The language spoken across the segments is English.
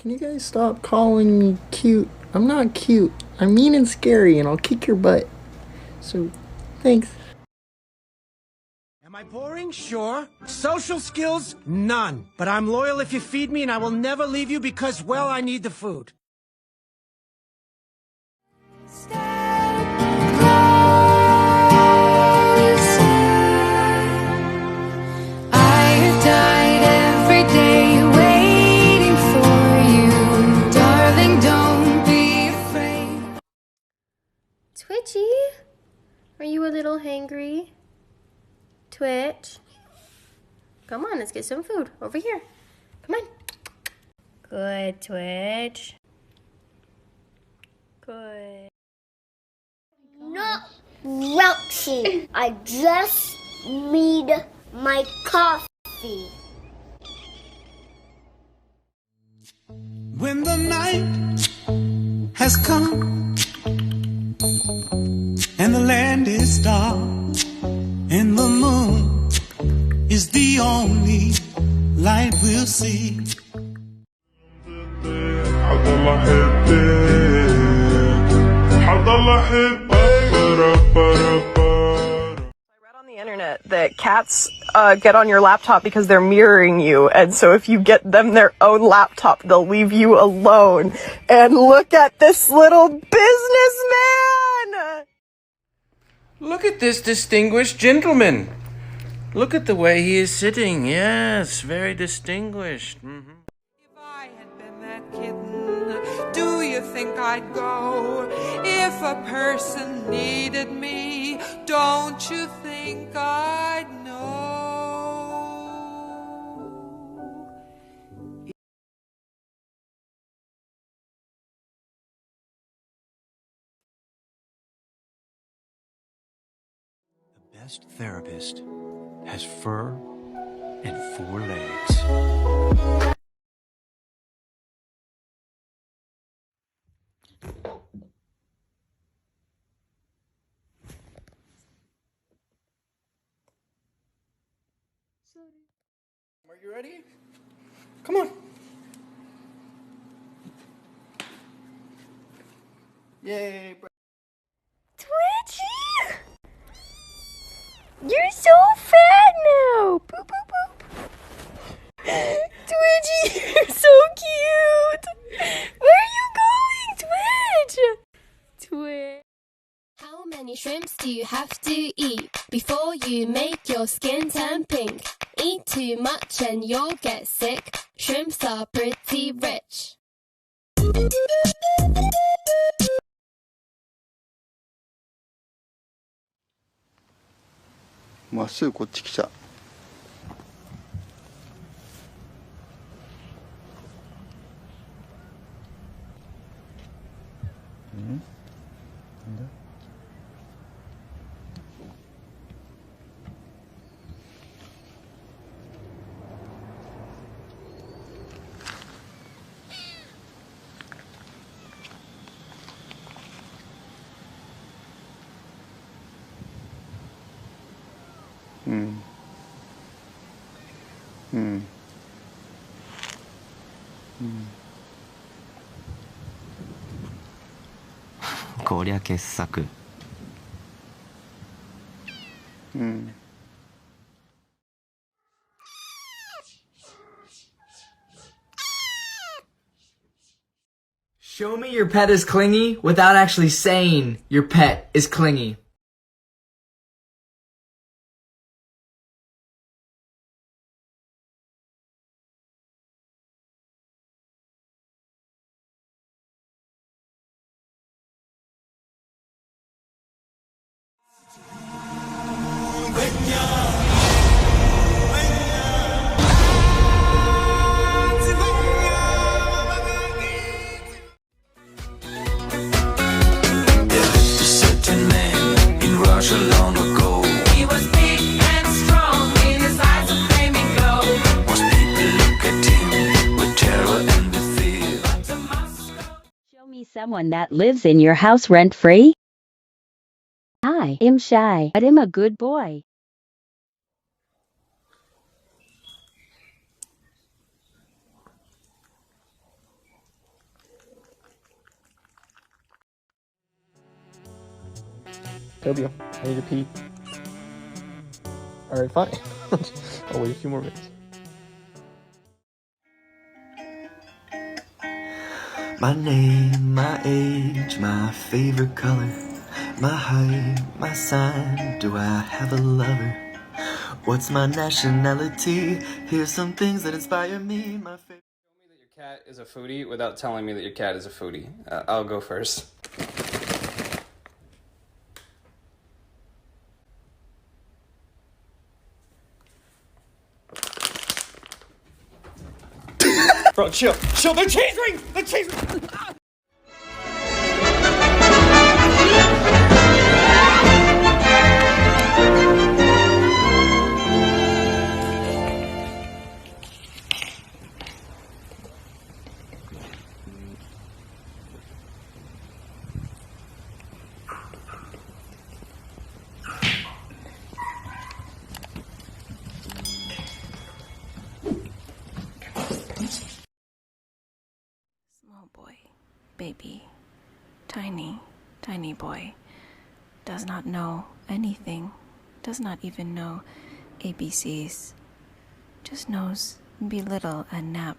Can you guys stop calling me cute? I'm not cute. I'm mean and scary, and I'll kick your butt. So, thanks. Am I boring? Sure. Social skills? None. But I'm loyal if you feed me, and I will never leave you because, well, I need the food. Twitchy, are you a little hangry? Twitch, come on, let's get some food over here. Come on. Good, Twitch. Good. Not grouchy. I just need my coffee. When the night has come and the land is dark and the moon is the only light we'll see. Internet that cats get on your laptop because they're mirroring you, and so if you get them their own laptop, they'll leave you alone. And look at this little businessman! Look at this distinguished gentleman. Look at the way he is sitting. Yes, very distinguished. If I had been that kitten, do you think I'd go? If a person needed me, don't you think I'd know? The best therapist has fur and 4 legs. Are you ready? Come on. Yay, bro. Twitchy! You're so fat now! Boop, boop, boop. Twitchy, you're so cute! Where are you going, Twitch? Twitch. How many shrimps do you have to eat before you make your skin turn pink? Eat too much and you'll get sick. Shrimps are pretty rich. まっすぐこっち来ちゃう。なんだこりゃ傑作。Show me your pet is clingy without actually saying your pet is clingy. Long ago, He was big and strong, in his eyes a flaming glow. most people look at him with terror and with fear. Show me someone that lives in your house rent-free. I am shy, but I'm a good boy. Tobio, I need to pee. Alright, fine. I'll wait a few more minutes. My name, my age, my favorite color, my height, my sign, do I have a lover? What's my nationality? Here's some things that inspire me, my favorite... Tell me that your cat is a foodie without telling me that your cat is a foodie. I'll go first. Bro, chill, the cheese ring! The cheese ring! Small boy, baby, tiny, tiny boy, does not know anything, does not even know ABCs, just knows belittle and nap.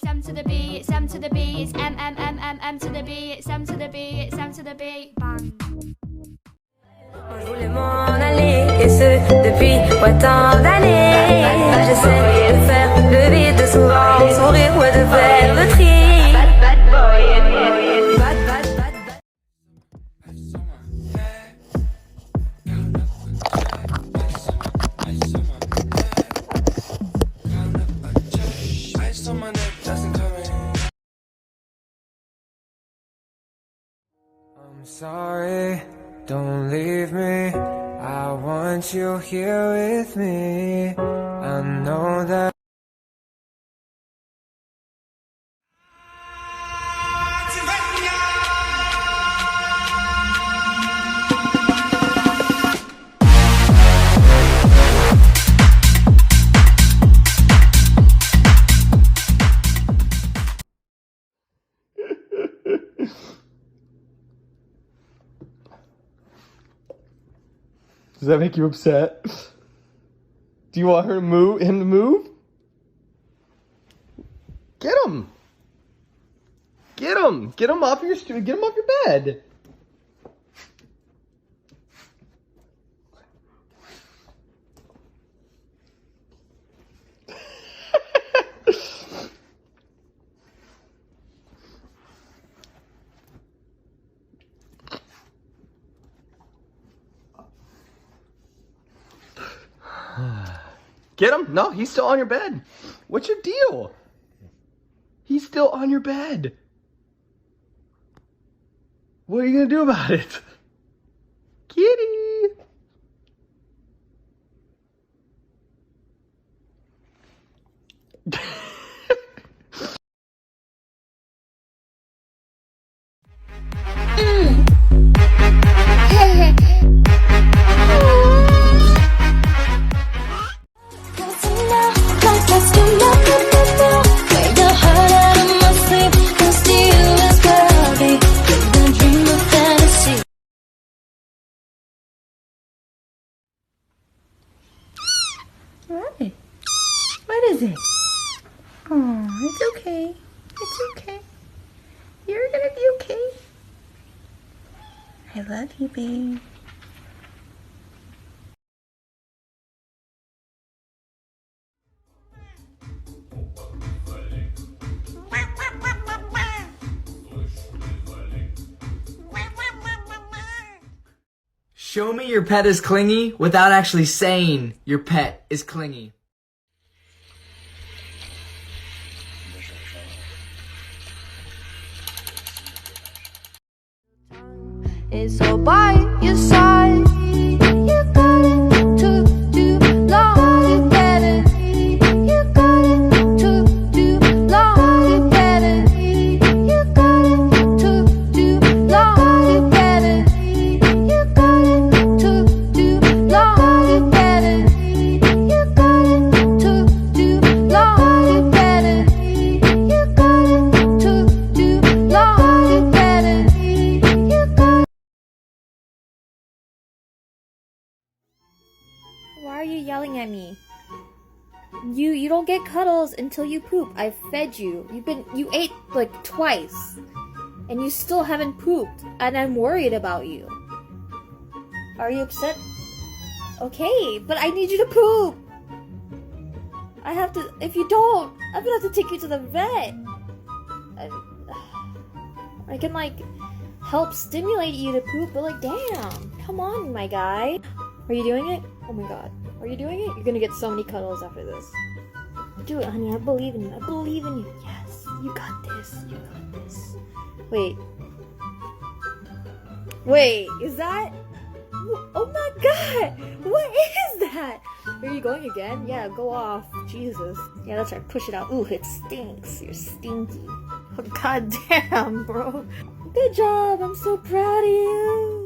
It's M to the B, it's M to the B, it's M to the B, it's M to the B, it's M to the B, bang. Je voulais m'en aller, et ce depuis autant d'années. J'essaie de faire le vide, de souvent sourire, ouais, de faire le tri. Bad boy, bad. I'm sorry, don't leave me. I want you here with me. I know that. Does that make you upset? Do you want him to move? Get him! Get him! Get him off your stool. Get him off your bed. Get him? No, he's still on your bed. What's your deal? He's still on your bed. What are you gonna do about it? Kitty! What? What is it? Oh, it's okay. It's okay. You're gonna be okay. I love you, babe. Show me your pet is clingy without actually saying your pet is clingy. It's all by your side. You got it too long. You get it. You got it too long. You get it. You got it too are you yelling at me? You don't get cuddles until you poop. I fed you. You ate like twice. And you still haven't pooped. And I'm worried about you. Are you upset? Okay, but I need you to poop. I have to, if you don't, I'm gonna have to take you to the vet. I can like help stimulate you to poop, but like damn, come on my guy. Are you doing it? Oh my god. Are you doing it? You're gonna get so many cuddles after this. Do it, honey. I believe in you. I believe in you. Yes. You got this. You got this. Wait. Wait, is that? Oh my god! What is that? Are you going again? Yeah, go off. Jesus. Yeah, that's right. Push it out. Ooh, it stinks. You're stinky. Oh, god damn, bro. Good job. I'm so proud of you.